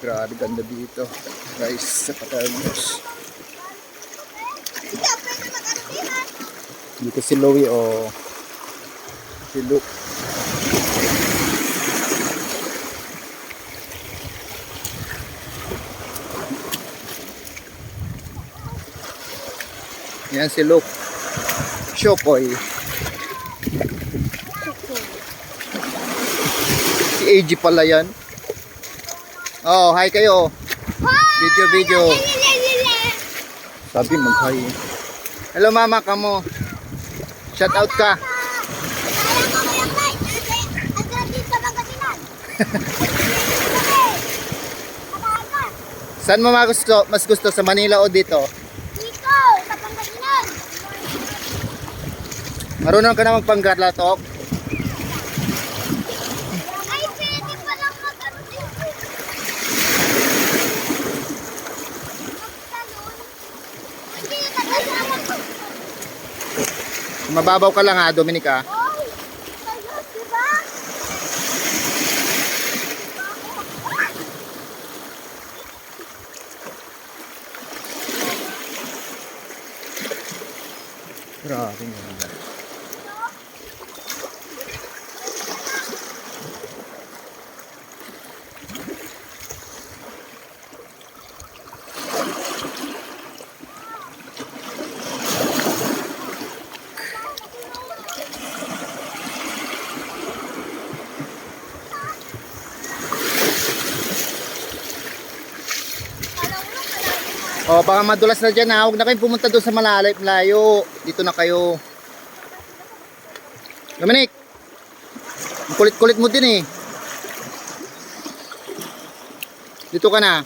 Grabe ganda dito guys sa Paternos. Dito si Louie o si Luke. Yan si Luke. Shokoy. Si AG pala yan. Oh, hi kayo. Video. Sabi mag-hi. Hello mama, kamo. Shout out ka. Saan mo mas gusto sa Manila o dito? Dito, sa Pangasinan. Marunong ka na magpanggarlatok? Ay, pwede pa lang mag-ano dito. Magtalon. Hindi, nagkasama ko. Mababaw ka lang ha, Dominica. Oy, ayos, diba? Grabe nga. O, baka madulas na dyan ha. Huwag na kayong pumunta doon sa malayo. Dito na kayo. Dominic! Ang kulit-kulit mo din eh. Dito ka na.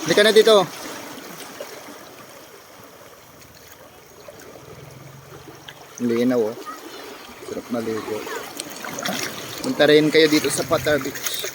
Hindi ka na dito. Linaw oh. Sarap maligo. Punta rin kayo dito sa Pater Beach.